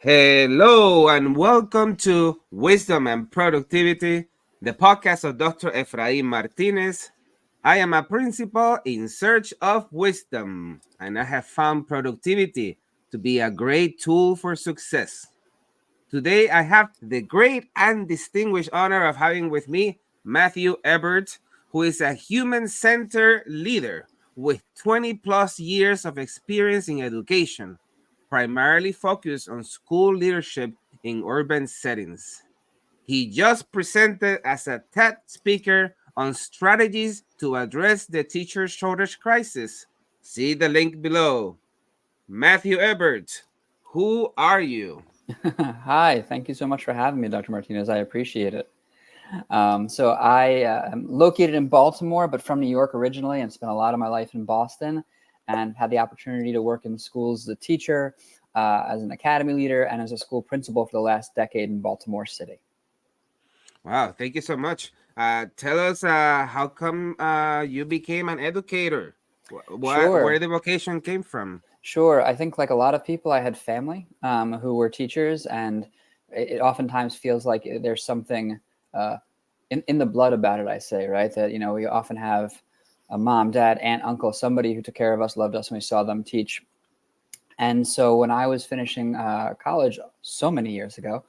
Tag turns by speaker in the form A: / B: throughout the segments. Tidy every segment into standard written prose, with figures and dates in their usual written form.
A: Hello and welcome to Wisdom and Productivity, the podcast of Dr. Efraín Martinez. I am a principal in search of wisdom, and I have found productivity to be a great tool for success. Today, I have the great and distinguished honor of having with me Matthew Ebert, who is a human centered leader with 20 plus years of experience in education, primarily focused on school leadership in urban settings. He just presented as a TED speaker on strategies to address the teacher shortage crisis. See the link below. Matthew Ebert, who are you?
B: Hi, thank you so much for having me, Dr. Martinez. I appreciate it. So I am located in Baltimore, but from New York originally, and spent a lot of my life in Boston, and had the opportunity to work in schools as a teacher, as an academy leader, and as a school principal for the last decade in Baltimore City.
A: Wow, thank you so much. Tell us how come you became an educator? Where
B: Sure,
A: the vocation came from?
B: sure. I think like a lot of people, I had family who were teachers, and it oftentimes feels like there's something uh, in the blood about it. I say, right, that we often have a mom, dad, aunt, uncle, somebody who took care of us, loved us, and we saw them teach. And so when I was finishing college so many years ago,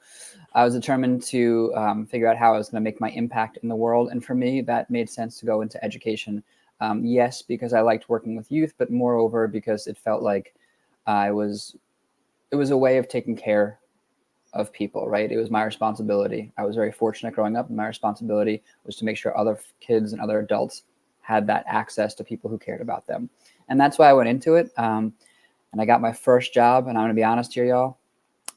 B: I was determined to figure out how I was going to make my impact in the world. And for me, that made sense to go into education. Yes, because I liked working with youth, but moreover because it felt like I was it was a way of taking care of people, right? It was my responsibility. I was very fortunate growing up, and my responsibility was to make sure other kids and other adults had that access to people who cared about them. And that's why I went into it. And I got my first job, and I'm going to be honest here, y'all.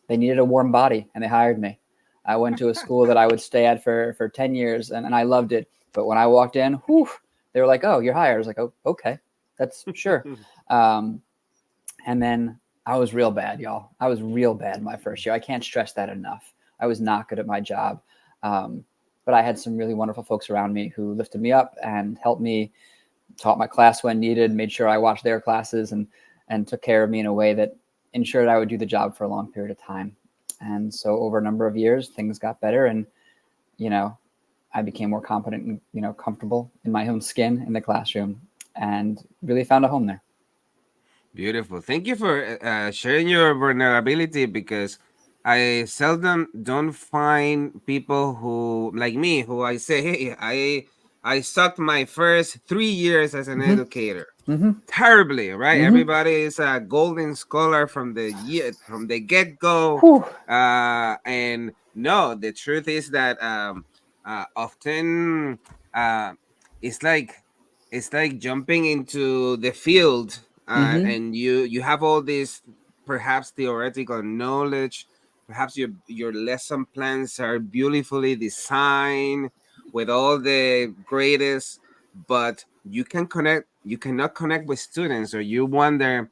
B: They needed a warm body, and they hired me. I went to a school that I would stay at for 10 years, and I loved it. But when I walked in, whew, they were like, "Oh, you're hired." I was like, "Oh, okay, that's sure." Um, and then I was real bad, y'all. I was real bad my first year. I can't stress that enough. I was not good at my job. Um, but I had some really wonderful folks around me who lifted me up and helped me, taught my class when needed, made sure I watched their classes, and took care of me in a way that ensured I would do the job for a long period of time. And so over a number of years, things got better, and you know, I became more competent and comfortable in my own skin in the classroom, and really found a home there.
A: Beautiful. Thank you for sharing your vulnerability because I seldom don't find people who like me who I say, hey, I sucked my first 3 years as an
B: Mm-hmm.
A: educator
B: Mm-hmm.
A: terribly, right?
B: Mm-hmm.
A: Everybody is a golden scholar from the get go,
B: Whew.
A: and no, the truth is that often uh, it's like it's like jumping into the field,
B: Mm-hmm.
A: and you have all this perhaps theoretical knowledge, perhaps your lesson plans are beautifully designed with all the greatest, but you cannot connect with students, or you wonder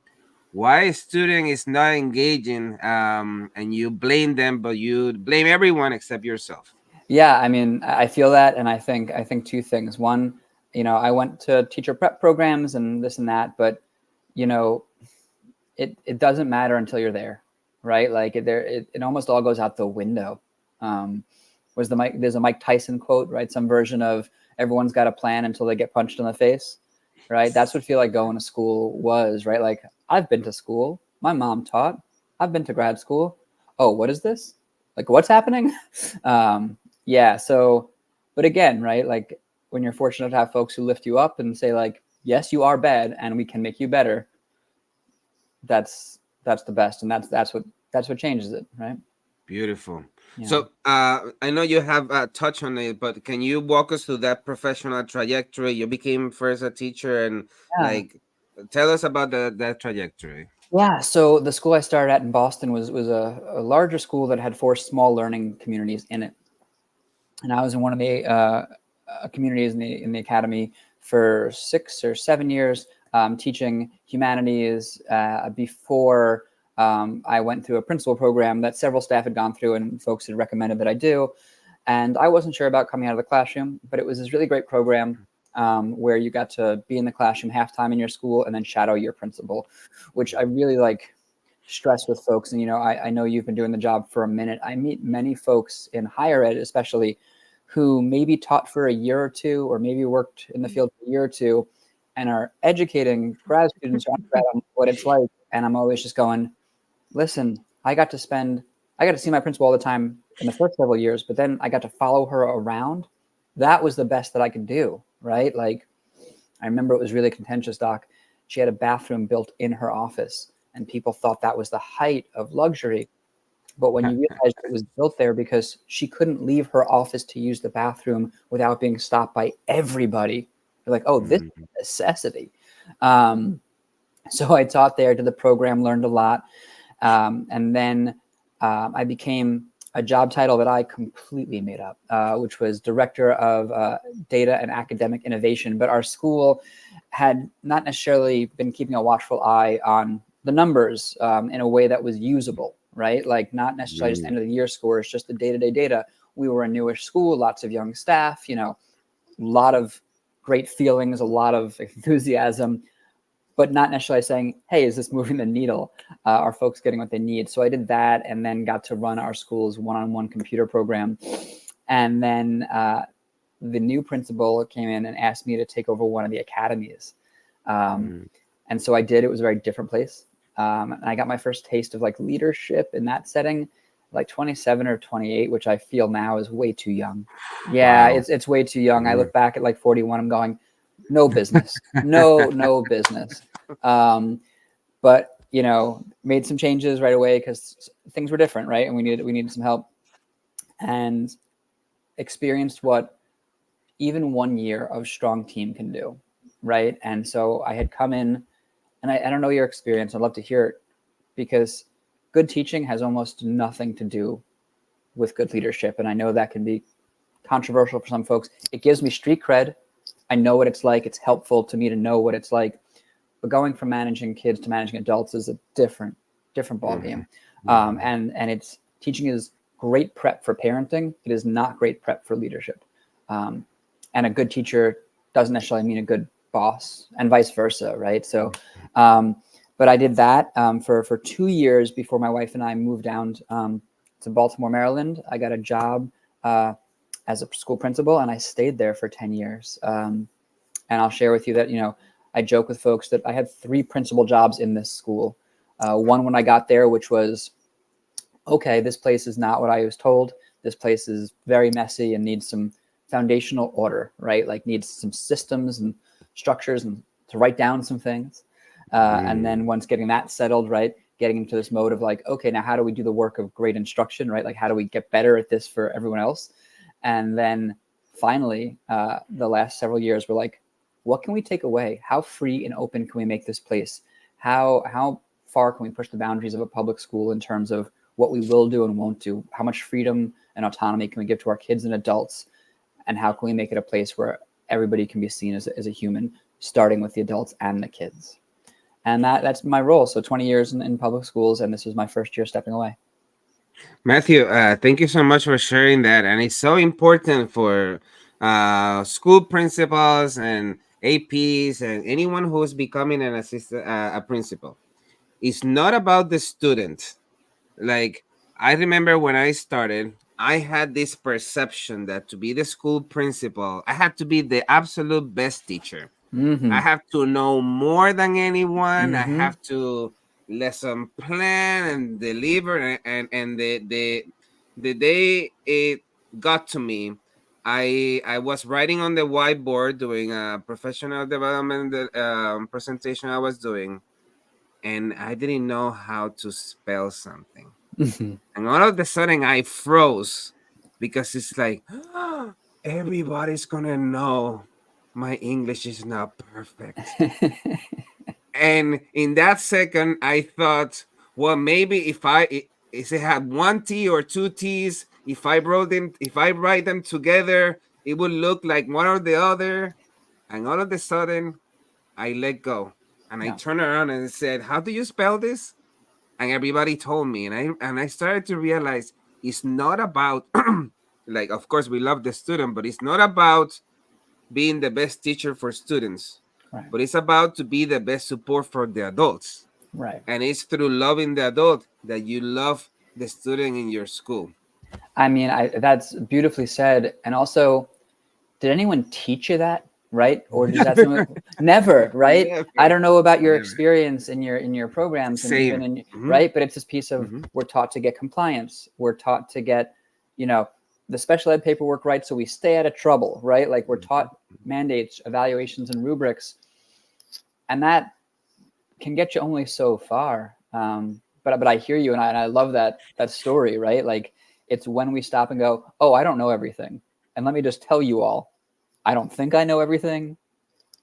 A: why a student is not engaging, and you blame them, but you blame everyone except yourself.
B: Yeah, I mean, I feel that, and I think two things. One, I went to teacher prep programs and this and that, but you know, it doesn't matter until you're there, right? Like it almost all goes out the window. Um, was the Mike? There's a Mike Tyson quote, right? Some version of everyone's got a plan until they get punched in the face, right? That's what feel like going to school was, right? Like I've been to school, my mom taught, I've been to grad school. Oh, what is this? Like what's happening? Yeah. So, but again, right? Like when you're fortunate to have folks who lift you up and say like, yes, you are bad, and we can make you better, that's the best, and that's what changes it, right?
A: Beautiful.
B: Yeah.
A: So I know you have touched on it, but can you walk us through that professional trajectory? You became first a teacher, and
B: Yeah.
A: like tell us about that trajectory.
B: Yeah. So the school I started at in Boston was a larger school that had four small learning communities in it, and I was in one of the communities in the academy for 6 or 7 years, teaching humanities before I went through a principal program that several staff had gone through and folks had recommended that I do. And I wasn't sure about coming out of the classroom, but it was this really great program where you got to be in the classroom half time in your school and then shadow your principal, which I really like. stress with folks. And, I know you've been doing the job for a minute. I meet many folks in higher ed, especially, who maybe taught for a year or two, or maybe worked in the field for a year or two, and are educating grad students or undergrad on what it's like. And I'm always just going, listen, I got to see my principal all the time in the first several years, but then I got to follow her around. That was the best that I could do, right? Like, I remember it was really contentious, Doc. She had a bathroom built in her office, and people thought that was the height of luxury. But when you realize it was built there because she couldn't leave her office to use the bathroom without being stopped by everybody, you're like, oh, this is
A: Mhm.
B: a necessity. Um, so I taught there, did the program, learned a lot. And then I became a job title that I completely made up, which was Director of Data and Academic Innovation. But our school had not necessarily been keeping a watchful eye on the numbers in a way that was usable, right? Like, not necessarily just end of the year scores, just the day-to-day data. We were a newish school, lots of young staff, a lot of great feelings, a lot of enthusiasm, but not necessarily saying, hey, is this moving the needle? Are folks getting what they need? So I did that, and then got to run our school's one-on-one computer program. And then the new principal came in and asked me to take over one of the academies.
A: Mm.
B: And so I did. It was a very different place. And I got my first taste of like leadership in that setting, like 27 or 28, which I feel now is way too young. Yeah,
A: Wow.
B: it's way too young. I
A: Mm.
B: look back at like 41, I'm going, no business, no business. Um, but made some changes right away because things were different, right? And we needed some help, and experienced what even 1 year of strong team can do, right? And so I had come in, and I don't know your experience. I'd love to hear it, because good teaching has almost nothing to do with good leadership, and I know that can be controversial for some folks. It gives me street cred. I know what it's like. It's helpful to me to know what it's like. But going from managing kids to managing adults is a different ball game. And it's teaching is great prep for parenting. It is not great prep for leadership. Um, and a good teacher doesn't necessarily mean a good boss, and vice versa, right? So, but I did that for 2 years before my wife and I moved down to Baltimore, Maryland. I got a job as a school principal, and I stayed there for 10 years. And I'll share with you that, I joke with folks that I had 3 principal jobs in this school. One when I got there, which was, okay, this place is not what I was told. This place is very messy and needs some foundational order, right? Like, needs some systems and structures and to write down some things. And then once getting that settled, right, getting into this mode of like, okay, now how do we do the work of great instruction, right? Like, how do we get better at this for everyone else? And then finally, the last several years were like, what can we take away? How free and open can we make this place? How far can we push the boundaries of a public school in terms of what we will do and won't do? How much freedom and autonomy can we give to our kids and adults? And how can we make it a place where everybody can be seen as a human, starting with the adults and the kids? And that's my role. So 20 years in public schools, and this was my first year stepping away.
A: Matthew, thank you so much for sharing that. And it's so important for school principals and APs and anyone who is becoming an assistant, a principal. It's not about the student. Like, I remember when I started, I had this perception that to be the school principal, I had to be the absolute best teacher. I
B: Mm-hmm.
A: have to know more than anyone. I
B: Mm-hmm.
A: have to lesson plan and deliver. And the day it got to me, I was writing on the whiteboard doing a professional development presentation I was doing, and I didn't know how to spell something.
B: Mm-hmm.
A: And all of a sudden, I froze because it's like, everybody's gonna know my English is not perfect. And in that second, I thought, well, maybe if it had one T or two T's, if I write them together, it would look like one or the other. And all of a sudden, I let go and I
B: Yeah.
A: turned around and said, "How do you spell this?" And everybody told me, and I started to realize it's not about like, of course, we love the student, but it's not about being the best teacher for students,
B: Right.
A: but it's about to be the best support for the adults.
B: Right.
A: And it's through loving the adult that you love the student in your school.
B: I mean, that's beautifully said. And also, did anyone teach you that, right? Or is that something? Never, right? I
A: Never,
B: don't know about your
A: never.
B: experience in your programs and even
A: Same.
B: in
A: Hmm.
B: right, but it's this piece of
A: Hmm.
B: we're taught to get compliance, we're taught to get, you know, the special ed paperwork right, so we stay out of trouble, right? Like we're taught mandates, evaluations, and rubrics, and that can get you only so far. But I hear you, and I love that story, right? Like it's when we stop and go, oh, I don't know everything, and let me just tell you all, I don't think I know everything.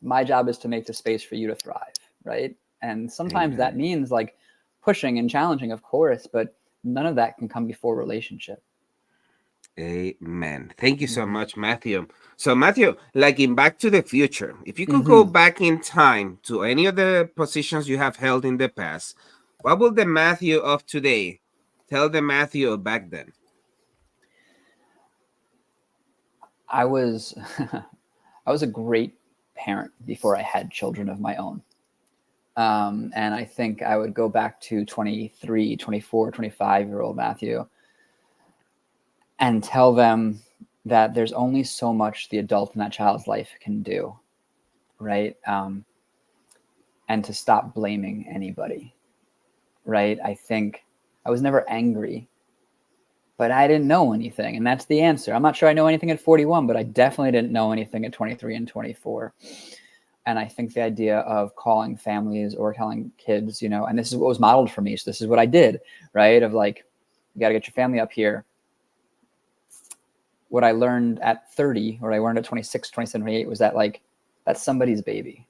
B: My job is to make the space for you to thrive, right? And sometimes that
A: Amen.
B: means like pushing and challenging, of course, but none of that can come before relationship.
A: Amen. Thank you so
B: Mm-hmm.
A: much, Matthew. So, Matthew, like in Back to the Future, if you could go
B: Mm-hmm.
A: back in time to any of the positions you have held in the past, what will the Matthew of today tell the Matthew of back then?
B: I was I was a great parent before I had children of my own. And I think I would go back to 23, 24, 25-year-old Matthew and tell them that there's only so much the adult in that child's life can do, right? And to stop blaming anybody, right? I think I was never angry, but I didn't know anything. And that's the answer. I'm not sure I know anything at 41, but I definitely didn't know anything at 23 and 24. And I think the idea of calling families or telling kids, and this is what was modeled for me. So this is what I did, right? Of like, you got to get your family up here. What I learned at 30, or I learned at 26, 27, 28 was that like, that's somebody's baby.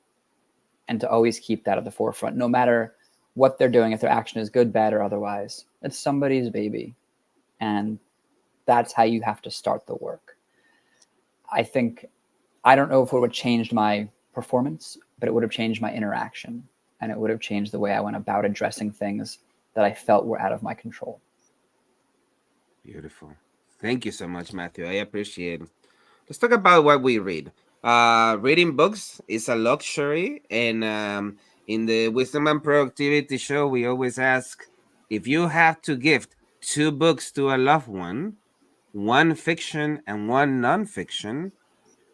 B: And to always keep that at the forefront, no matter what they're doing, if their action is good, bad, or otherwise, it's somebody's baby. And that's how you have to start the work. I think, I don't know if it would have changed my performance, but it would have changed my interaction. And it would have changed the way I went about addressing things that I felt were out of my control.
A: Beautiful. Thank you so much, Matthew. I appreciate it. Let's talk about what we read. Reading books is a luxury, and in the Wisdom and Productivity show, we always ask if you have to gift two books to a loved one fiction and one nonfiction,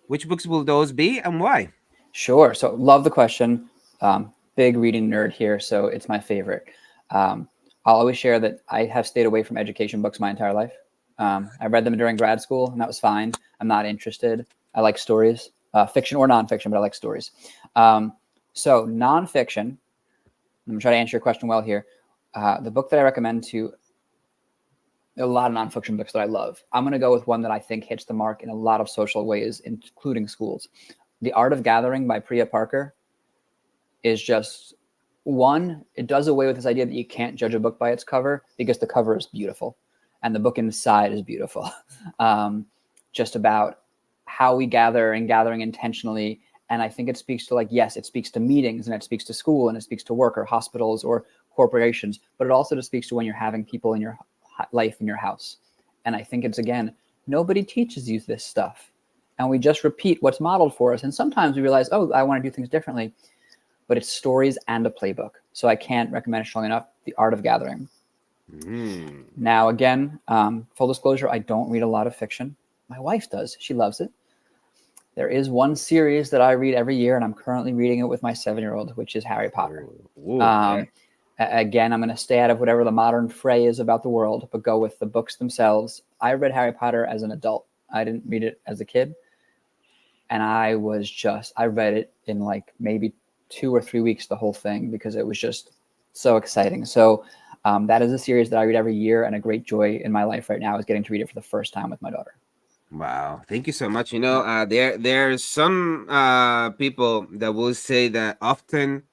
A: which books will those be and why?
B: Sure. So, love the question. Big reading nerd here, so it's my favorite. Um, I'll always share that I have stayed away from education books my entire life. I read them during grad school, and that was fine. I'm not interested. I like stories, fiction or nonfiction, but I like stories. Um, so, nonfiction, I'm going to try to answer your question well here. The book that I recommend to a lot of nonfiction books that I love, I'm going to go with one that I think hits the mark in a lot of social ways, including schools. The Art of Gathering by Priya Parker is just one, it does away with this idea that you can't judge a book by its cover because the cover is beautiful and the book inside is beautiful. Just about how we gather and gathering intentionally. And I think it speaks to like, yes, it speaks to meetings and it speaks to school and it speaks to work or hospitals or corporations, but it also just speaks to when you're having people in your life in your house. And I think it's, again, nobody teaches you this stuff. And we just repeat what's modeled for us. And sometimes we realize, oh, I want to do things differently. But it's stories and a playbook. So I can't recommend it strong enough. The Art of Gathering.
A: Mm.
B: Now, again, full disclosure, I don't read a lot of fiction. My wife does. She loves it. There is one series that I read every year, and I'm currently reading it with my 7-year-old, which is Harry Potter.
A: Ooh, yeah.
B: Again, I'm going to stay out of whatever the modern fray is about the world, but go with the books themselves. I read Harry Potter as an adult. I didn't read it as a kid. And I read it in like maybe 2 or 3 weeks, the whole thing, because it was just so exciting. So that is a series that I read every year, and a great joy in my life right now is getting to read it for the first time with my daughter.
A: Wow, thank you so much.
B: Yeah.
A: There's some people that will say that often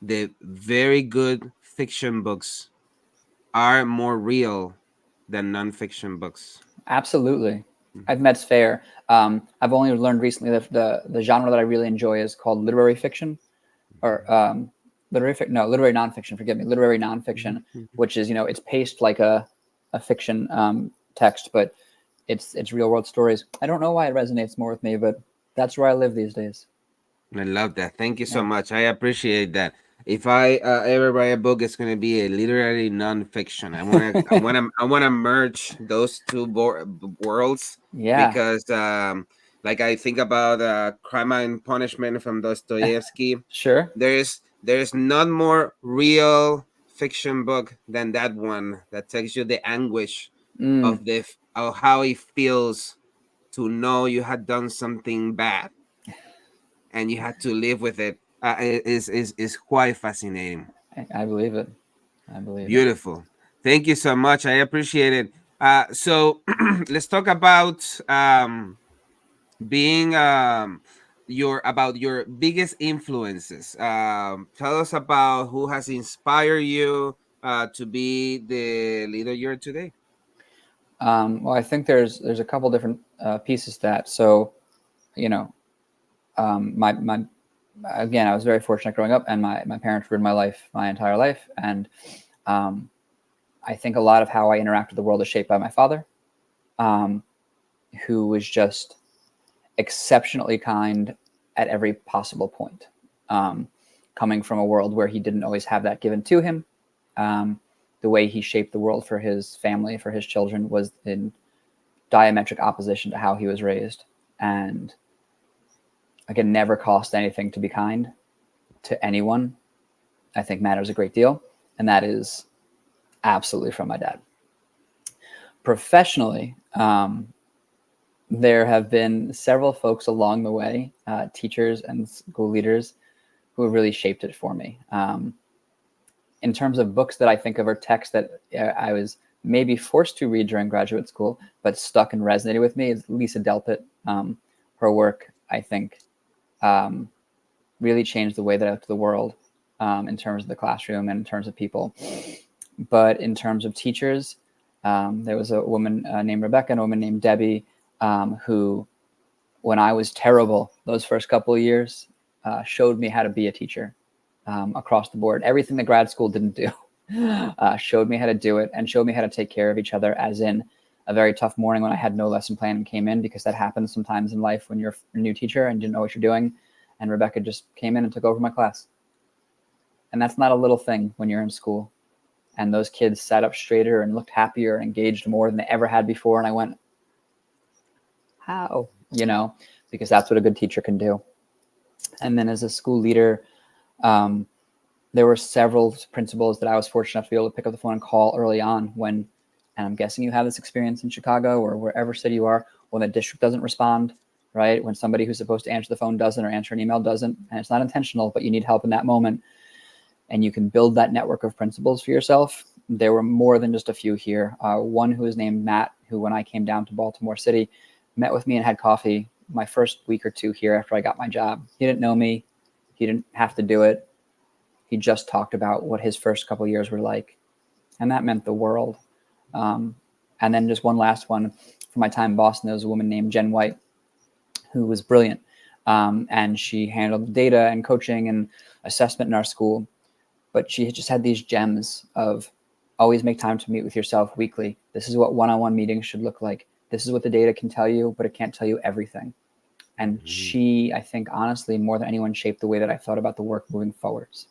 A: the very good fiction books are more real than nonfiction books.
B: Absolutely. I
A: Mhm.
B: think that's fair. I've only learned recently that the genre that I really enjoy is called literary fiction, or literary nonfiction. Forgive me, literary
A: Mhm.
B: nonfiction,
A: Mhm.
B: which is, it's paced like a fiction text, but it's real world stories. I don't know why it resonates more with me, but that's where I live these days.
A: I love that. Thank you so
B: Yeah.
A: much. I appreciate that. If I ever write a book, it's gonna be a literary nonfiction. I wanna merge those two worlds
B: Yeah,
A: because, like I think about Crime and Punishment from Dostoevsky.
B: sure.
A: There's not more real fiction book than that one that tells you the anguish
B: Mm,
A: of how it feels to know you had done something bad and you had to live with it. Is quite fascinating.
B: I believe it. I believe it.
A: Beautiful. Thank you so much. I appreciate it. So let's talk about being your biggest influences. Tell us about who has inspired you to be the leader you're today.
B: Well, I think there's a couple different pieces to that. So, you know, my again, I was very fortunate growing up, and my parents were in my life my entire life, and um, I think a lot of how I interact with the world is shaped by my father, um, who was just exceptionally kind at every possible point. Um, Coming from a world where he didn't always have that given to him, um, the way he shaped the world for his family, for his children, was in diametric opposition to how he was raised. And again, never cost anything to be kind to anyone, I think matters a great deal. And that is absolutely from my dad. Professionally, there have been several folks along the way, teachers and school leaders, who have really shaped it for me. In terms of books that I think of or texts that I was maybe forced to read during graduate school, but stuck and resonated with me, is Lisa Delpit. Her work, I think, um, really changed the way that I looked at the world, in terms of the classroom and in terms of people. But in terms of teachers, there was a woman named Rebecca and a woman named Debbie, who, when I was terrible those first couple of years, showed me how to be a teacher, across the board. Everything that grad school didn't do, showed me how to do it, and showed me how to take care of each other, as in a very tough morning when I had no lesson plan and came in, because that happens sometimes in life when you're a new teacher and didn't know what you're doing. And Rebecca just came in and took over my class. And that's not a little thing when you're in school. And those kids sat up straighter and looked happier and engaged more than they ever had before. And I went, how? Because that's what a good teacher can do. And then as a school leader, um, there were several principals that I was fortunate enough to be able to pick up the phone and call early on when, and I'm guessing you have this experience in Chicago or wherever city you are, when the district doesn't respond, right? When somebody who's supposed to answer the phone doesn't, or answer an email doesn't, and it's not intentional, but you need help in that moment. And you can build that network of principals for yourself. There were more than just a few here. One who was named Matt, who, when I came down to Baltimore City, met with me and had coffee my first week or two here after I got my job. He didn't know me. He didn't have to do it. He just talked about what his first couple of years were like. And that meant the world. And then just one last one from my time in Boston, there was a woman named Jen White, who was brilliant. And she handled data and coaching and assessment in our school. But she just had these gems of always make time to meet with yourself weekly. This is what one-on-one meetings should look like. This is what the data can tell you, but it can't tell you everything. And
A: Mhm.
B: she, I think, honestly, more than anyone, shaped the way that I thought about the work moving forwards.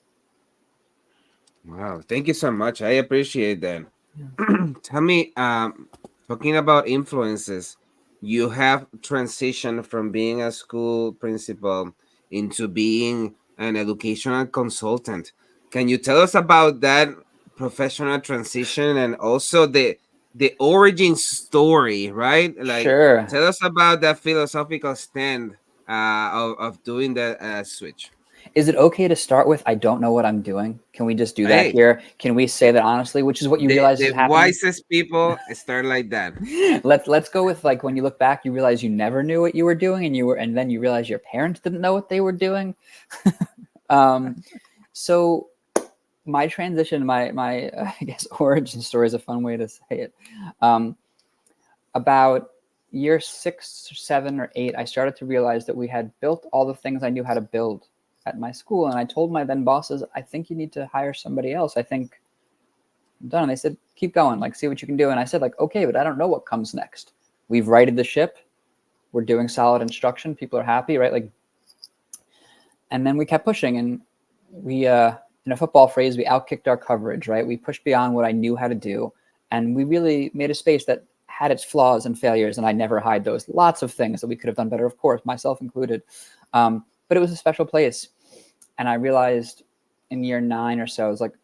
A: Wow, thank you so much. I appreciate that.
B: Yeah.
A: Tell me, talking about influences, you have transitioned from being a school principal into being an educational consultant. Can you tell us about that professional transition and also the origin story, right? Like,
B: Sure.
A: tell us about that philosophical stand of doing that switch.
B: Is it okay to start with, I don't know what I'm doing? Can we just do that
A: Hey,
B: here? Can we say that honestly, which is what you realize is
A: the
B: happening?
A: wisest people start like that.
B: Let's go with, like, when you look back, you realize you never knew what you were doing, and then you realize your parents didn't know what they were doing. um, so my transition, my I guess origin story is a fun way to say it. Um, about year 6 or 7 or 8, I started to realize that we had built all the things I knew how to build at my school, and I told my then bosses, I think you need to hire somebody else. I think I'm done. And they said, keep going, like, see what you can do. And I said, like, okay, but I don't know what comes next. We've righted the ship. We're doing solid instruction. People are happy, right? Like, and then we kept pushing, and we in a football phrase, we outkicked our coverage, right? We pushed beyond what I knew how to do. And we really made a space that had its flaws and failures. And I never hide those. Lots of things that we could have done better, of course, myself included. But it was a special place. And I realized in year 9 or so, I was like,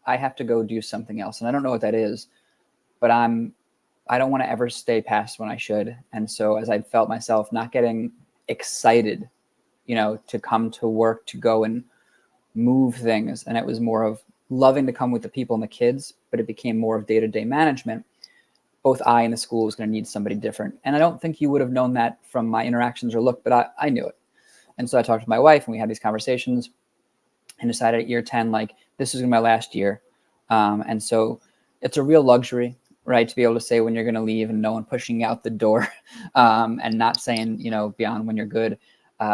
B: I have to go do something else. And I don't know what that is, but I don't want to ever stay past when I should. And so as I felt myself not getting excited, to come to work, to go and move things, and it was more of loving to come with the people and the kids, but it became more of day-to-day management. Both I and the school was going to need somebody different. And I don't think you would have known that from my interactions or look, but I knew it. And so I talked to my wife and we had these conversations and decided at year 10, like, this is going to be my last year. And so it's a real luxury, right, to be able to say when you're going to leave and no one pushing you out the door and not saying, beyond when you're good.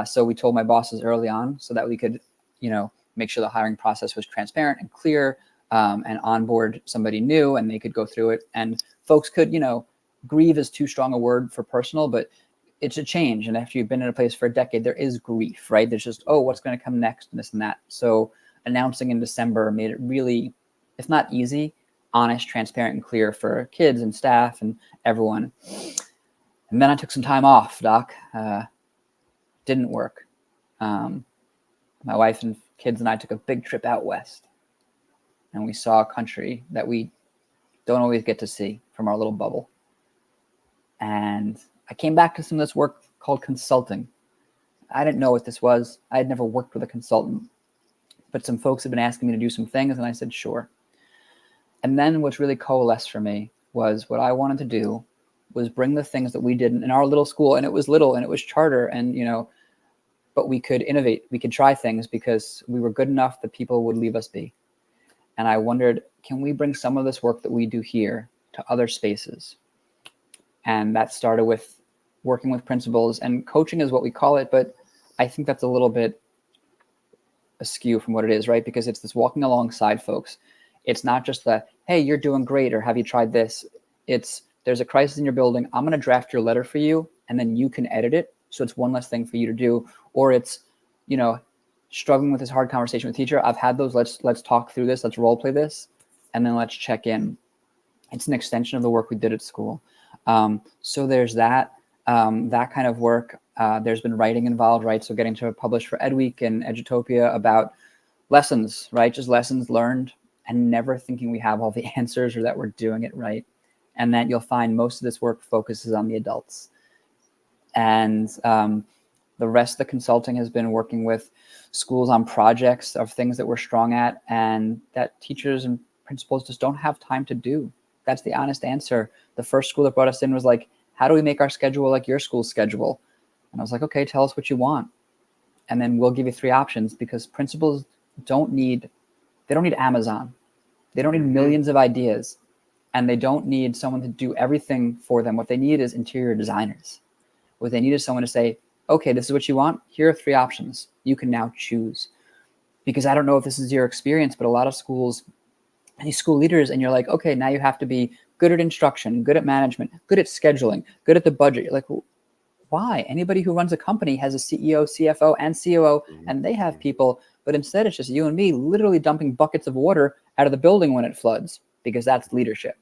B: So we told my bosses early on so that we could, make sure the hiring process was transparent and clear, and onboard somebody new and they could go through it. And folks could, grieve is too strong a word for personal, but it's a change. And after you've been in a place for a decade, there is grief, right? There's just, oh, what's going to come next and this and that. So announcing in December made it really, if not easy, honest, transparent, and clear for kids and staff and everyone. And then I took some time off, Doc. Didn't work. My wife and kids and I took a big trip out west. And we saw a country that we don't always get to see from our little bubble. And I came back to some of this work called consulting. I didn't know what this was. I had never worked with a consultant. But some folks had been asking me to do some things, and I said, sure. And then what's really coalesced for me was what I wanted to do was bring the things that we did in our little school, and it was little, and it was charter, and, but we could innovate. We could try things because we were good enough that people would leave us be. And I wondered, can we bring some of this work that we do here to other spaces? And that started with working with principals, and coaching is what we call it, but I think that's a little bit askew from what it is, right? Because it's this walking alongside folks. It's not just the, hey, you're doing great, or have you tried this? It's, there's a crisis in your building. I'm going to draft your letter for you, and then you can edit it. So it's one less thing for you to do. Or it's, struggling with this hard conversation with teacher. I've had those. Let's talk through this. Let's role play this, and then let's check in. It's an extension of the work we did at school. So there's that kind of work. There's been writing involved, right? So getting to publish for EdWeek and Edutopia about lessons, right? Just lessons learned, and never thinking we have all the answers or that we're doing it right. And that you'll find most of this work focuses on the adults. And the rest of the consulting has been working with schools on projects of things that we're strong at and that teachers and principals just don't have time to do. That's the honest answer. The first school that brought us in was like, how do we make our schedule like your school's schedule? And I was like, okay, tell us what you want. And then we'll give you 3 options, because principals don't need Amazon. They don't need millions of ideas, and they don't need someone to do everything for them. What they need is interior designers. What they need is someone to say, okay, this is what you want. Here are 3 options. You can now choose. Because I don't know if this is your experience, but a lot of schools, these school leaders, and you're like, okay, now you have to be good at instruction, good at management, good at scheduling, good at the budget. You're like, why? Anybody who runs a company has a CEO, CFO, and COO, and they have people, but instead it's just you and me literally dumping buckets of water out of the building when it floods, because that's leadership.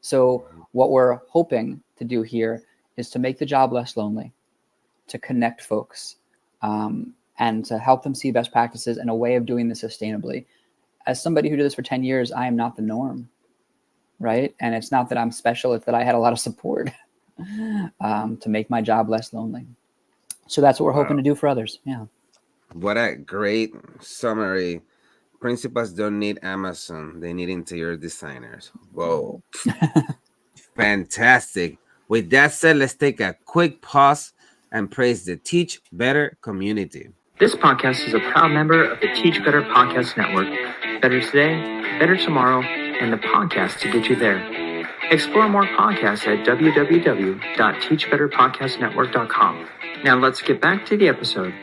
B: So what we're hoping to do here is to make the job less lonely, to connect folks, and to help them see best practices and a way of doing this sustainably. As somebody who did this for 10 years, I am not the norm, right? And it's not that I'm special, it's that I had a lot of support to make my job less lonely. So that's what we're hoping to do for others. Yeah.
A: What a great summary. Principals don't need Amazon, they need interior designers. Whoa. Fantastic. With that said, let's take a quick pause and praise the Teach Better community.
C: This podcast is a proud member of the Teach Better Podcast Network. Better today, better tomorrow, and the podcast to get you there. Explore more podcasts at www.teachbetterpodcastnetwork.com. Now let's get back to the episode.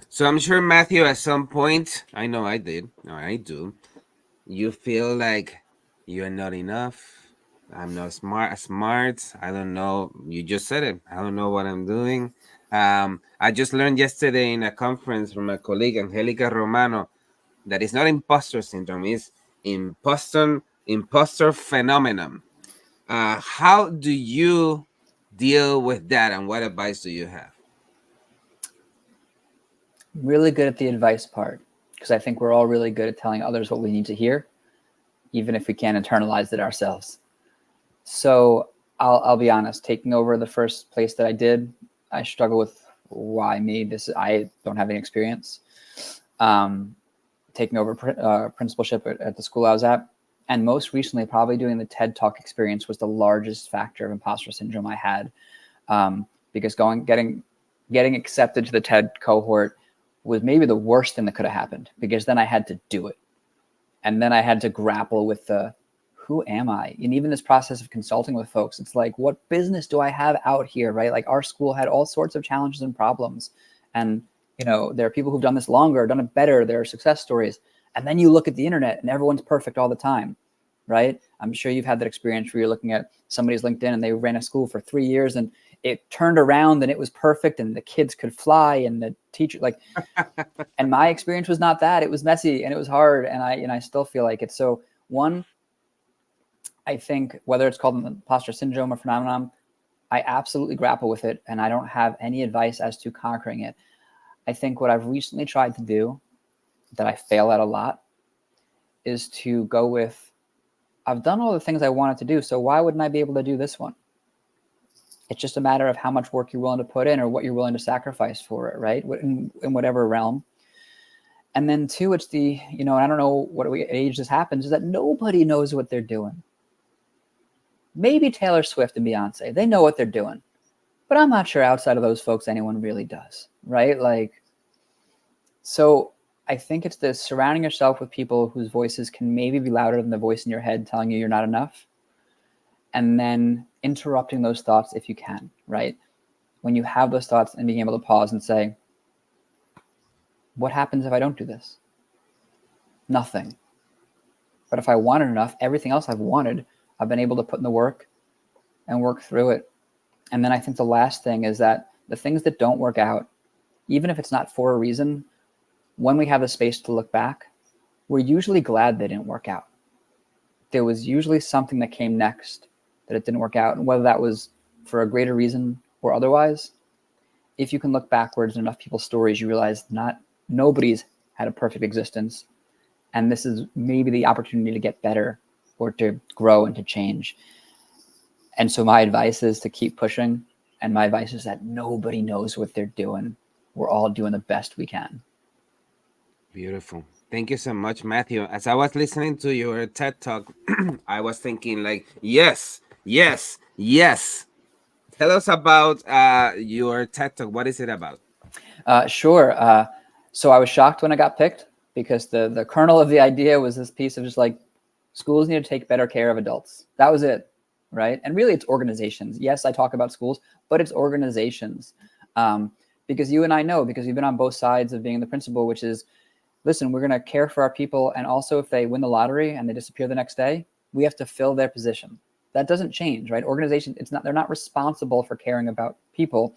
A: So I'm sure, Matthew, at some point, I know I did, or I do, you feel like you're not enough. I'm not smart. I don't know. You just said it. I don't know what I'm doing. I just learned yesterday in a conference from a colleague, Angelica Romano, that it's not imposter syndrome, it's imposter phenomenon. How do you deal with that, and what advice do you have?
B: Really good at the advice part, because I think we're all really good at telling others what we need to hear, even if we can't internalize it ourselves. So I'll be honest, taking over the first place that I did, I struggle with why me. I don't have any experience. Taking over principalship at the school I was at, and most recently, probably doing the TED Talk experience was the largest factor of imposter syndrome I had, because getting accepted to the TED cohort was maybe the worst thing that could have happened, because then I had to do it, and then I had to grapple with who am I? And even this process of consulting with folks, it's like, what business do I have out here, right? Like, our school had all sorts of challenges and problems, and there are people who've done this longer, done it better. There are success stories. And then you look at the internet and everyone's perfect all the time, right? I'm sure you've had that experience where you're looking at somebody's LinkedIn and they ran a school for 3 years and it turned around and it was perfect and the kids could fly and the teacher, like, and my experience was not that. It was messy and it was hard. And I still feel like it. So one, I think whether it's called imposter syndrome or phenomenon, I absolutely grapple with it. And I don't have any advice as to conquering it. I think what I've recently tried to do that I fail at a lot is to go with, I've done all the things I wanted to do, so why wouldn't I be able to do this one? It's just a matter of how much work you're willing to put in or what you're willing to sacrifice for it, right? In whatever realm. And then two, it's and I don't know what age this happens, is that nobody knows what they're doing. Maybe Taylor Swift and Beyonce, they know what they're doing. But I'm not sure outside of those folks anyone really does, right? Like, so I think it's this surrounding yourself with people whose voices can maybe be louder than the voice in your head telling you you're not enough. And then interrupting those thoughts if you can, right? When you have those thoughts and being able to pause and say, what happens if I don't do this? Nothing. But if I wanted enough, everything else I've wanted, I've been able to put in the work and work through it. And then I think the last thing is that the things that don't work out, even if it's not for a reason, when we have the space to look back, we're usually glad they didn't work out. There was usually something that came next that it didn't work out. And whether that was for a greater reason or otherwise, if you can look backwards in enough people's stories, you realize nobody's had a perfect existence. And this is maybe the opportunity to get better or to grow and to change. And so my advice is to keep pushing. And my advice is that nobody knows what they're doing. We're all doing the best we can.
A: Beautiful. Thank you so much, Matthew. As I was listening to your TED Talk, I was thinking like, yes, yes, yes. Tell us about your TED Talk. What is it about?
B: Sure. So I was shocked when I got picked, because the kernel of the idea was this piece of just like, schools need to take better care of adults. That was it, right? And really, it's organizations. Yes, I talk about schools, but it's organizations. Because you and I know, because we've been on both sides of being the principal, which is, listen, we're going to care for our people. And also, if they win the lottery and they disappear the next day, we have to fill their position. That doesn't change, right? Organization, they're not responsible for caring about people.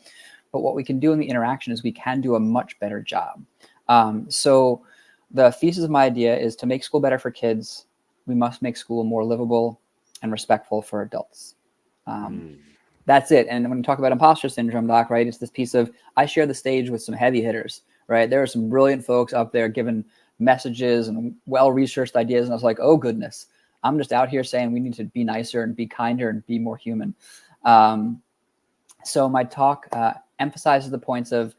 B: But what we can do in the interaction is we can do a much better job. So the thesis of my idea is to make school better for kids. We must make school more livable and respectful for adults. That's it. And when we talk about imposter syndrome, Doc, right, it's this piece of, I share the stage with some heavy hitters, right? There are some brilliant folks up there giving messages and well-researched ideas. And I was like, oh, goodness, I'm just out here saying we need to be nicer and be kinder and be more human. So my talk emphasizes the points of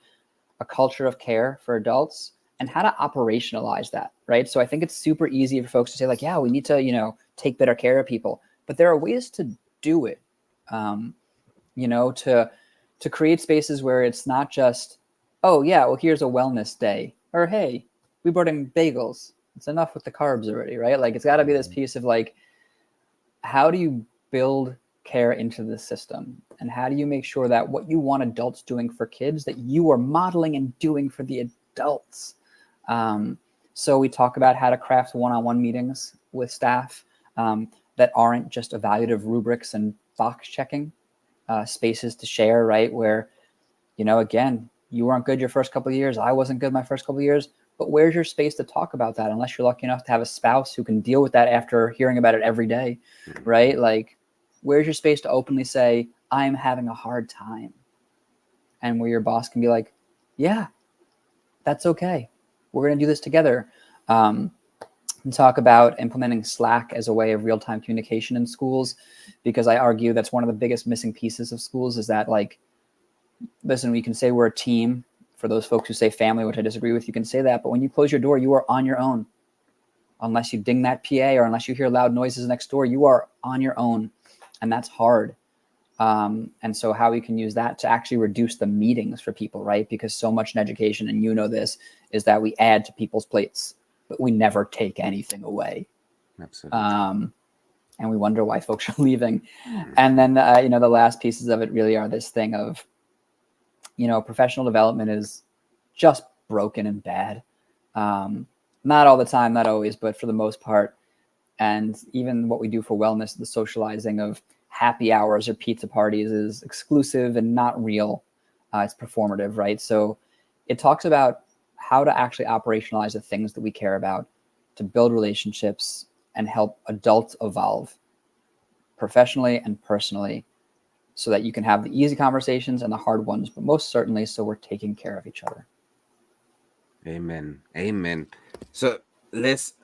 B: a culture of care for adults and how to operationalize that, right? So I think it's super easy for folks to say like, yeah, we need to, take better care of people. But there are ways to do it, to create spaces where it's not just, oh, yeah, well, here's a wellness day. Or, hey, we brought in bagels. It's enough with the carbs already, right? Like, it's got to be this piece of like, how do you build care into the system? And how do you make sure that what you want adults doing for kids, that you are modeling and doing for the adults? So we talk about how to craft one-on-one meetings with staff that aren't just evaluative rubrics and box checking, spaces to share, right? Where, again, you weren't good your first couple of years. I wasn't good my first couple of years. But where's your space to talk about that? Unless you're lucky enough to have a spouse who can deal with that after hearing about it every day, right? Like, where's your space to openly say, I'm having a hard time? And where your boss can be like, yeah, that's okay. We're going to do this together. And talk about implementing Slack as a way of real-time communication in schools, because I argue that's one of the biggest missing pieces of schools is that, like, listen, we can say we're a team. For those folks who say family, which I disagree with, you can say that. But when you close your door, you are on your own. Unless you ding that PA or unless you hear loud noises next door, you are on your own. And that's hard. And so how we can use that to actually reduce the meetings for people, right? Because so much in education, and you know this, is that we add to people's plates, but we never take anything away.
A: Absolutely.
B: And we wonder why folks are leaving. And then, the last pieces of it really are this thing of, professional development is just broken and bad. Not all the time, not always, but for the most part. And even what we do for wellness, the socializing of happy hours or pizza parties is exclusive and not real. It's performative, right? So it talks about how to actually operationalize the things that we care about to build relationships and help adults evolve professionally and personally, so that you can have the easy conversations and the hard ones, but most certainly so we're taking care of each other.
A: Amen. Amen. So let's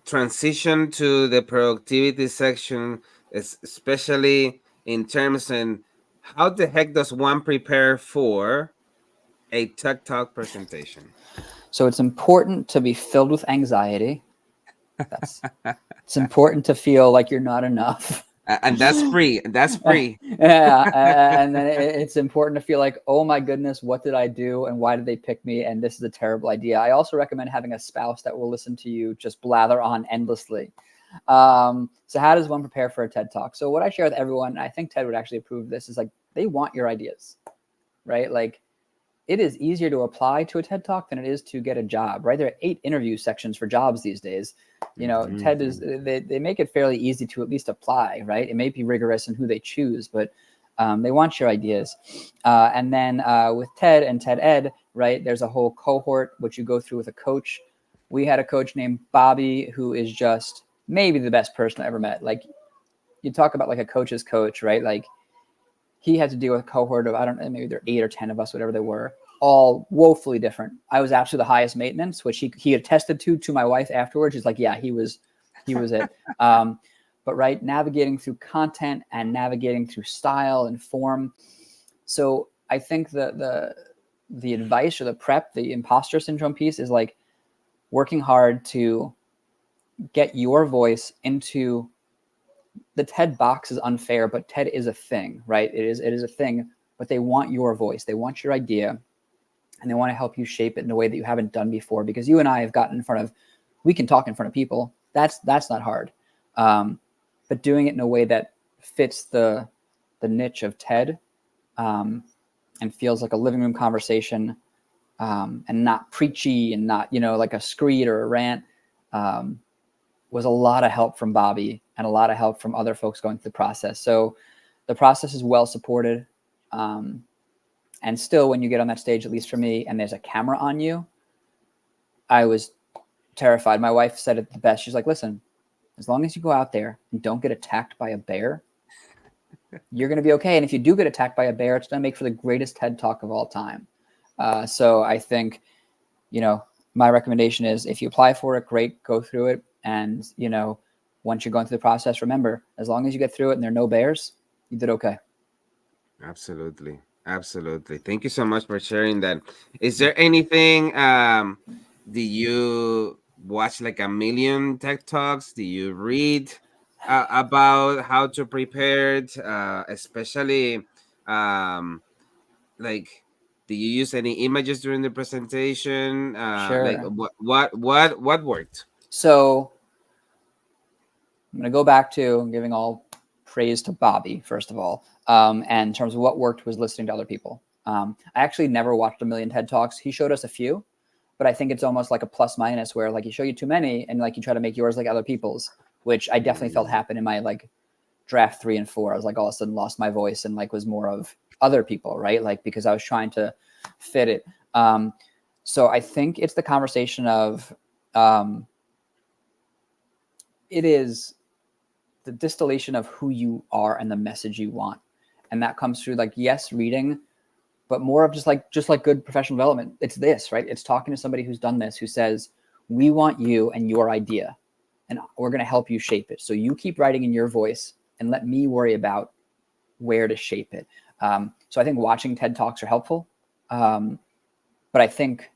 A: transition to the productivity section, especially in terms of how the heck does one prepare for a TED Talk presentation?
B: So it's important to be filled with anxiety. It's important to feel like you're not enough.
A: And that's free. That's free.
B: Yeah. And then it's important to feel like, oh my goodness, what did I do? And why did they pick me? And this is a terrible idea. I also recommend having a spouse that will listen to you just blather on endlessly. So how does one prepare for a TED Talk? So what I share with everyone, I think Ted would actually approve of this, is like, they want your ideas, right? Like, it is easier to apply to a TED Talk than it is to get a job, right? There are 8 interview sections for jobs these days. TED is, they make it fairly easy to at least apply, right? It may be rigorous in who they choose, but they want your ideas. And then with TED and TED Ed, right, there's a whole cohort, which you go through with a coach. We had a coach named Bobby, who is just maybe the best person I ever met. Like, you talk about like a coach's coach, right? Like, he had to deal with a cohort of, I don't know, maybe there are 8 or 10 of us, whatever they were, all woefully different. I was actually the highest maintenance, which he attested to my wife afterwards. He's like, yeah, he was it. But right, navigating through content and navigating through style and form. So I think the advice or the prep, the imposter syndrome piece is like working hard to get your voice into the TED box. Is unfair, but TED is a thing, right? It is a thing, but they want your voice. They want your idea, and they want to help you shape it in a way that you haven't done before, because you and I have gotten in front of, we can talk in front of people. That's not hard. But doing it in a way that fits the niche of TED, and feels like a living room conversation, and not preachy and not, like a screed or a rant, was a lot of help from Bobby and a lot of help from other folks going through the process. So the process is well supported. And still, when you get on that stage, at least for me, and there's a camera on you, I was terrified. My wife said it the best. She's like, listen, as long as you go out there and don't get attacked by a bear, you're going to be okay. And if you do get attacked by a bear, it's going to make for the greatest TED Talk of all time. So I think, my recommendation is, if you apply for it, great, go through it. And, once you're going through the process, remember, as long as you get through it and there are no bears, you did okay.
A: Absolutely. Absolutely. Thank you so much for sharing that. Is there anything, do you watch like a million TED Talks? Do you read about how to prepare it, especially, like, do you use any images during the presentation? Like,
B: Sure.
A: what worked?
B: So I'm going to go back to giving all praise to Bobby, first of all. And in terms of what worked was listening to other people. I actually never watched a million TED Talks. He showed us a few, but I think it's almost like a plus minus, where like he show you too many and like you try to make yours like other people's, which I definitely felt happen in my like draft 3 and 4. I was like all of a sudden lost my voice and like was more of other people, right? Like, because I was trying to fit it. So I think it's the conversation of, it is the distillation of who you are and the message you want. And that comes through, like, yes, reading, but more of just like good professional development. It's this, right? It's talking to somebody who's done this, who says, we want you and your idea, and we're going to help you shape it. So you keep writing in your voice and let me worry about where to shape it. So I think watching TED Talks are helpful. But I think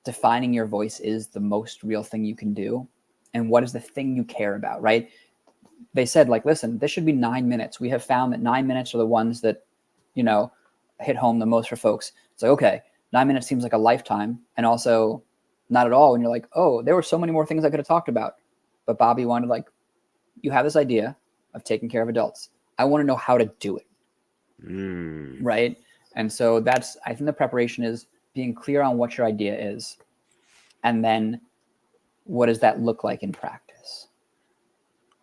B: defining your voice is the most real thing you can do. And what is the thing you care about, right? They said, like, listen, this should be 9 minutes. We have found that 9 minutes are the ones that, hit home the most for folks. It's like, okay, 9 minutes seems like a lifetime. And also not at all when you're like, oh, there were so many more things I could have talked about. But Bobby wanted, like, you have this idea of taking care of adults. I want to know how to do it. Right. And so I think the preparation is being clear on what your idea is. And then what does that look like in practice?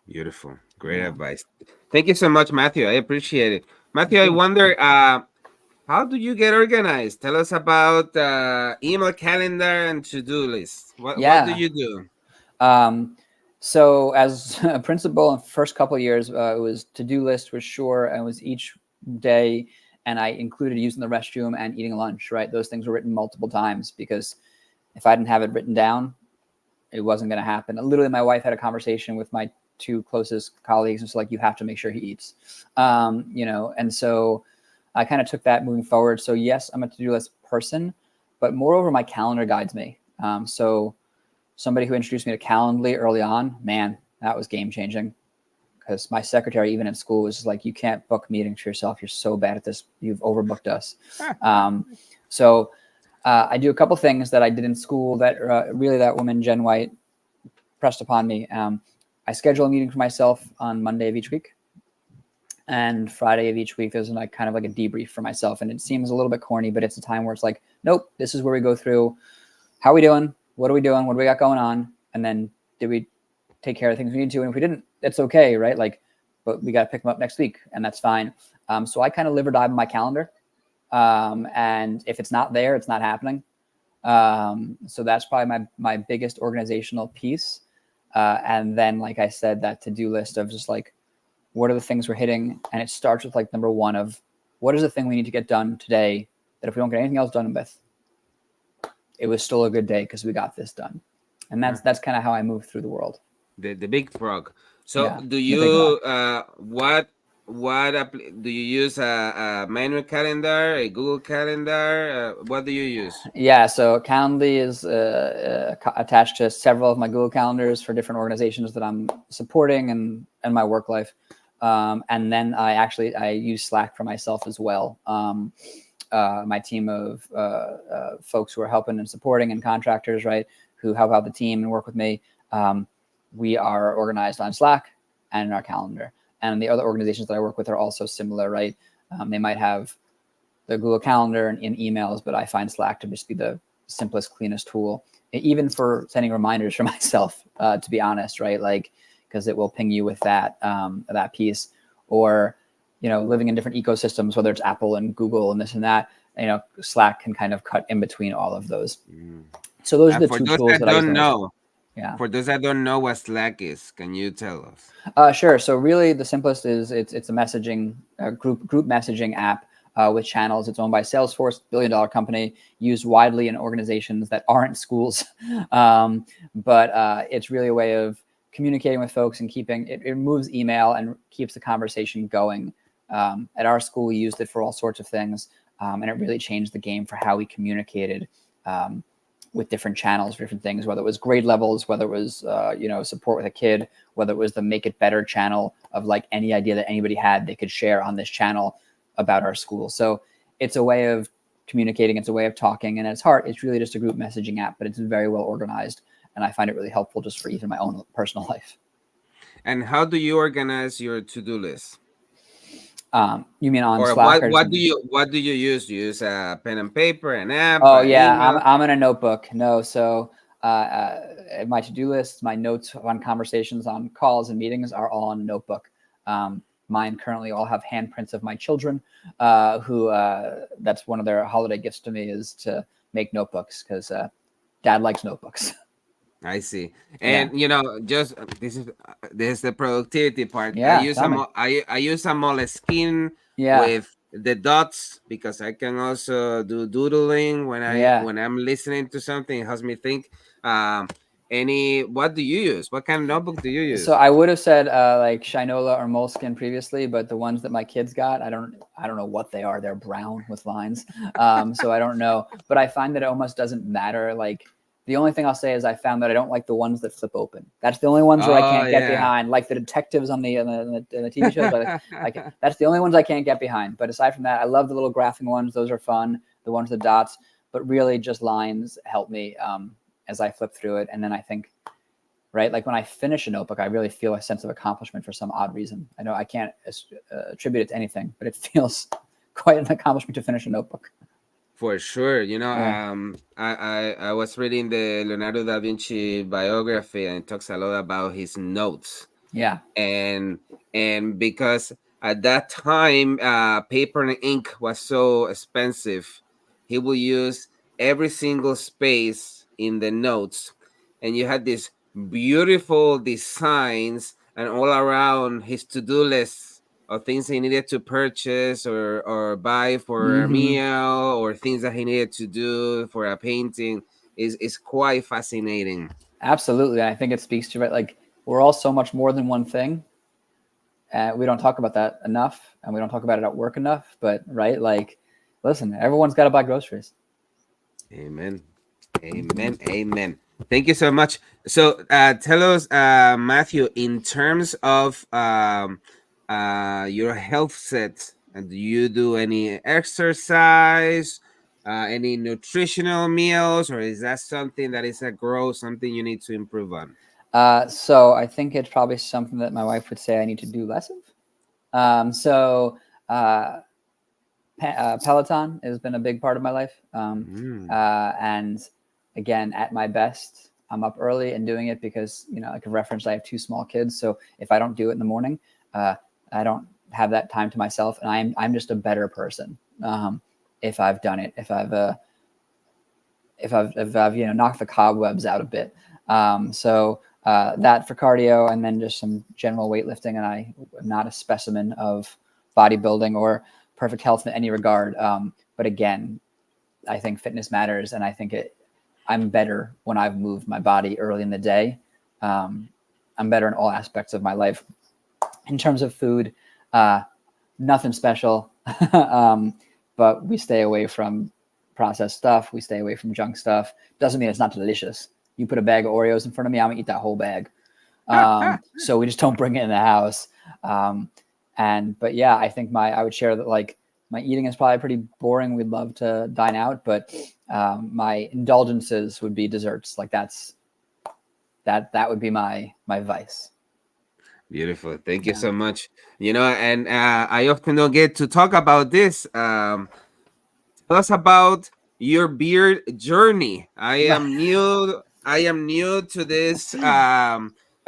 A: Beautiful. Great advice. Thank you so much, Matthew. I appreciate it. Matthew, I wonder, how do you get organized? Tell us about email calendar and to-do list. What do you do?
B: So as a principal in the first couple of years, it was to-do list was sure, and it was each day, and I included using the restroom and eating lunch, right? Those things were written multiple times, because if I didn't have it written down, it wasn't going to happen. Literally, my wife had a conversation with my two closest colleagues. It's like, you have to make sure he eats, and so I kind of took that moving forward. So yes, I'm a to-do list person, but moreover, my calendar guides me. So somebody who introduced me to Calendly early on, man, that was game changing, because my secretary, even in school, was just like, you can't book meetings for yourself. You're so bad at this. You've overbooked us. So I do a couple things that I did in school that really that woman, Jen White, pressed upon me. I schedule a meeting for myself on Monday of each week. And Friday of each week, there's like kind of like a debrief for myself. And it seems a little bit corny, but it's a time where it's like, nope, this is where we go through. How are we doing? What are we doing? What do we got going on? And then did we take care of things we need to? And if we didn't, it's okay, right? Like, but we got to pick them up next week, and that's fine. So I kind of live or die by my calendar. And if it's not there, it's not happening. So that's probably my biggest organizational piece. And then, like I said, that to-do list of just like, what are the things we're hitting? And it starts with like number one of, what is the thing we need to get done today that if we don't get anything else done with, it was still a good day because we got this done. And that's kind of how I move through the world.
A: The big frog. So
B: Yeah,
A: do you what do you use, a manual calendar, a Google calendar? What do you use?
B: Yeah, so Calendly is attached to several of my Google calendars for different organizations that I'm supporting and my work life. And then I use Slack for myself as well. My team of folks who are helping and supporting, and contractors, right, who help out the team and work with me. We are organized on Slack and in our calendar. And the other organizations that I work with are also similar, right? They might have the Google Calendar and in emails, but I find Slack to just be the simplest, cleanest tool, even for sending reminders for myself, to be honest, right? Like, because it will ping you with that piece. Or, living in different ecosystems, whether it's Apple and Google and this and that, Slack can kind of cut in between all of those. So those are the two tools that I don't know. Yeah.
A: For those that don't know what Slack is, can you tell us?
B: Sure. So really, the simplest is it's a messaging group messaging app with channels. It's owned by Salesforce, billion-dollar company, used widely in organizations that aren't schools. But it's really a way of communicating with folks and keeping it removes email and keeps the conversation going. At our school, we used it for all sorts of things, and it really changed the game for how we communicated. With different channels for different things, whether it was grade levels, whether it was, support with a kid, whether it was the Make It Better channel of like any idea that anybody had, they could share on this channel about our school. So it's a way of communicating. It's a way of talking. And at its heart, it's really just a group messaging app, but it's very well organized. And I find it really helpful just for even my own personal life.
A: And how do you organize your to-do list?
B: You mean on
A: or
B: Slack?
A: what do you use? Do you use a pen and paper, an app?
B: Oh yeah, I'm in a notebook. No, so my to-do list, my notes on conversations, on calls and meetings are all on a notebook. mine currently all have handprints of my children, who that's one of their holiday gifts to me, is to make notebooks, because dad likes notebooks.
A: I see.
B: Yeah.
A: And just this is the productivity part. I
B: Yeah,
A: use
B: tell me.
A: I use a Moleskine
B: Yeah.
A: with the dots, because I can also do doodling
B: Yeah.
A: when I'm listening to something. It helps me think. Um, what do you use? What kind of notebook do you
B: So
A: use?
B: I would have said like Shinola or Moleskine previously, but the ones that my kids got, I don't know what they are. They're brown with lines, so I don't know. But I find that it almost doesn't matter. Like, the only thing I'll say is I found that I don't like the ones that flip open. That's the only ones where I
A: Oh
B: can't get
A: yeah.
B: behind, like the detectives on the TV shows. Like that's the only ones I can't get behind. But aside from that, I love the little graphing ones. Those are fun. The ones with the dots, but really just lines help me as I flip through it, and then I think. Right? Like when I finish a notebook, I really feel a sense of accomplishment for some odd reason. I know I can't attribute it to anything, but it feels quite an accomplishment to finish a notebook.
A: For sure,
B: Yeah.
A: I was reading the Leonardo da Vinci biography, and it talks a lot about his notes.
B: Yeah.
A: and because at that time paper and ink was so expensive, he would use every single space in the notes, and you had these beautiful designs and all around his to-do list of things he needed to purchase or buy for a
B: Mm-hmm.
A: meal, or things that he needed to do for a painting. Is quite fascinating.
B: Absolutely. I think it speaks to it. Like, we're all so much more than one thing. We don't talk about that enough, and we don't talk about it at work enough. But right, like, listen, everyone's got to buy groceries.
A: Amen. Amen. Amen. Thank you so much. So, tell us, Matthew, in terms of your health set, do you do any exercise, any nutritional meals, or is that something that is a growth, something you need to improve on?
B: So I think it's probably something that my wife would say I need to do less of. So Peloton has been a big part of my life. And again, at my best, I'm up early and doing it because, like a reference, I have two small kids. So if I don't do it in the morning, I don't have that time to myself, and I'm just a better person if I've done it. If I've knocked the cobwebs out a bit. So that for cardio, and then just some general weightlifting. And I am not a specimen of bodybuilding or perfect health in any regard. But again, I think fitness matters, and I think I'm better when I've moved my body early in the day. I'm better in all aspects of my life. In terms of food, nothing special, but we stay away from processed stuff. We stay away from junk stuff. Doesn't mean it's not delicious. You put a bag of Oreos in front of me, I'm gonna eat that whole bag. So we just don't bring it in the house. But yeah, I think I would share that, like, my eating is probably pretty boring. We'd love to dine out, but my indulgences would be desserts. Like that would be my vice.
A: Beautiful. Thank you
B: Yeah.
A: so much. And I often don't get to talk about this. Tell us about your beard journey. I am new to this
B: Are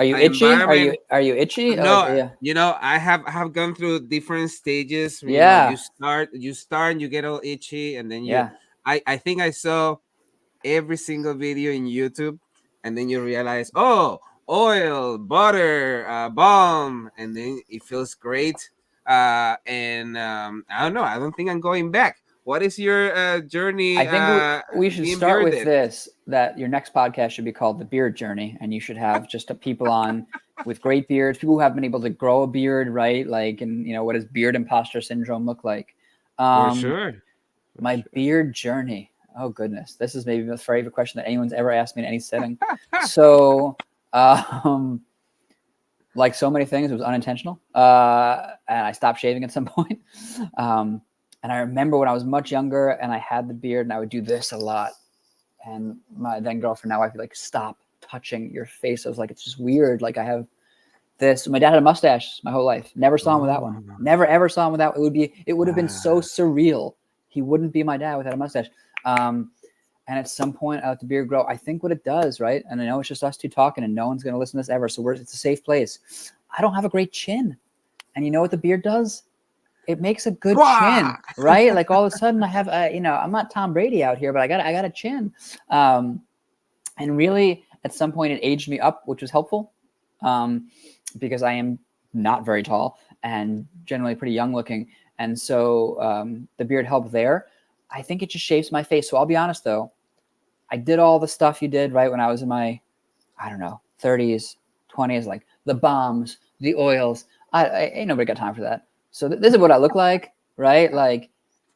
B: you itchy?
A: environment.
B: Are you itchy? Like,
A: No,
B: yeah,
A: I have gone through different stages. You
B: yeah,
A: start and you get all itchy, and then
B: yeah.
A: I think I saw every single video in YouTube, and then you realize, oh, oil, butter, balm, and then it feels great. And I don't know. I don't think I'm going back. What is your
B: I
A: journey
B: think we should
A: being
B: start with
A: bearded?
B: this, that your next podcast should be called The Beard Journey, and you should have just people on with great beards, people who have been able to grow a beard, right? Like, and what does beard imposter syndrome look like?
A: For
B: Um,
A: sure. For
B: my
A: sure.
B: beard journey. Oh goodness, this is maybe the favorite question that anyone's ever asked me in any setting. So, like so many things, it was unintentional, and I stopped shaving at some point. And I remember when I was much younger and I had the beard, and I would do this a lot. And my then girlfriend, now I'd be like, stop touching your face. I was like, it's just weird. Like, I have this. My dad had a mustache my whole life. Never saw him with that one.
A: Oh,
B: Never ever saw him without. It would have been so
A: ah,
B: surreal. He wouldn't be my dad without a mustache. And at some point, I let the beard grow. I think what it does, right? And I know it's just us two talking, and no one's going to listen to this ever. So it's a safe place. I don't have a great chin. And you know what the beard does? It makes a good
A: Wah!
B: chin, right? Like all of a sudden I have, I'm not Tom Brady out here, but I got a chin. And really at some point it aged me up, which was helpful because I am not very tall and generally pretty young looking. And so the beard helped there. I think it just shapes my face. So I'll be honest though, I did all the stuff you did right when I was in my, 30s, 20s, like the bombs, the oils. I ain't nobody got time for that. So this is what I look like, right? Like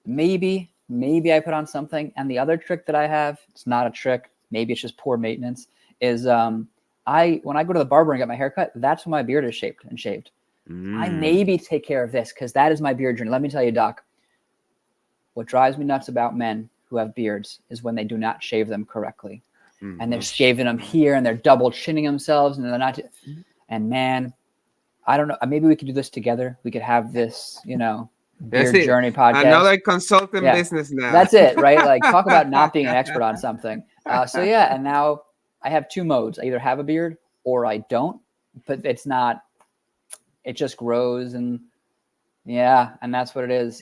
B: maybe I put on something. And the other trick that I have, it's not a trick, maybe it's just poor maintenance, is when I go to the barber and get my hair cut, that's when my beard is shaped and shaved. I maybe take care of this because that is my beard journey. Let me tell you, Doc, what drives me nuts about men who have beards is when they do not shave them correctly. And they're shaving them here and they're double chinning themselves and they're not. And man, I don't know. Maybe we could do this together. We could have this, beard journey podcast.
A: Another consulting business now.
B: That's it, right? Like talk about not being an expert on something. And now I have two modes. I either have a beard or I don't, but it's not, it just grows and and that's what it is,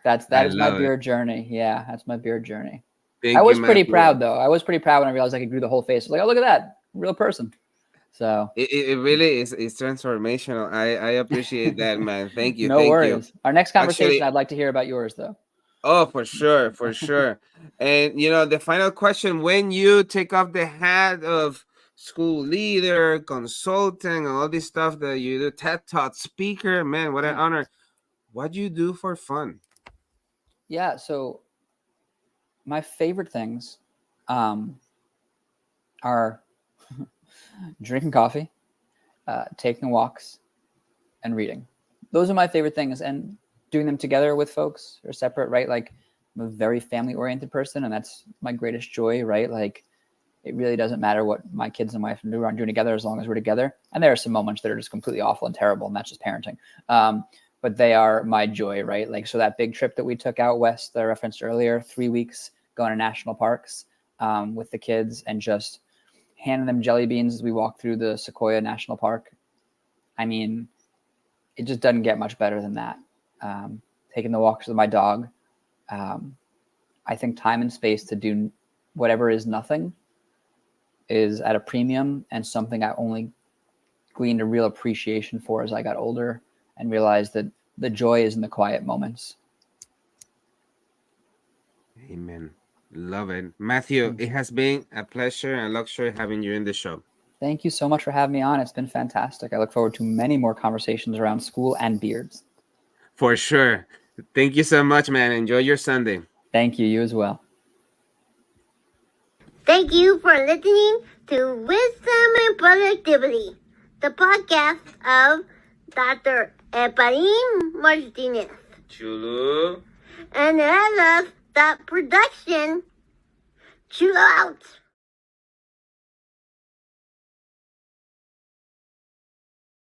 B: that is my beard journey. Yeah, that's my beard journey. I was pretty proud though. I was pretty proud when I realized I could do the whole face. I was like, oh, look at that, real person. So
A: it really is transformational. I appreciate that, man. Thank you.
B: No worries. Our next conversation, I'd like to hear about yours though.
A: Oh, for sure. And the final question, when you take off the hat of school leader, consultant, and all this stuff that you do, TED Talk speaker, man, what an honor. What do you do for fun?
B: Yeah, so my favorite things are drinking coffee, taking walks, and reading. Those are my favorite things, and doing them together with folks or separate, right? Like I'm a very family-oriented person, and that's my greatest joy, right? Like it really doesn't matter what my kids and wife are doing together as long as we're together. And there are some moments that are just completely awful and terrible, and that's just parenting. But they are my joy, right? Like, so that big trip that we took out west that I referenced earlier, 3 weeks going to national parks with the kids and just handing them jelly beans as we walk through the Sequoia National Park. I mean, it just doesn't get much better than that. Taking the walks with my dog. I think time and space to do whatever is nothing is at a premium and something I only gleaned a real appreciation for as I got older and realized that the joy is in the quiet moments.
A: Amen. Love it. Matthew, it has been a pleasure and luxury having you in the show.
B: Thank you so much for having me on. It's been fantastic. I look forward to many more conversations around school and beards.
A: For sure. Thank you so much, man. Enjoy your Sunday.
B: Thank you. You as well.
D: Thank you for listening to Wisdom and Productivity, the podcast of Dr. Ebert Martinez.
A: Chulo.
D: And I love that production. Chill out.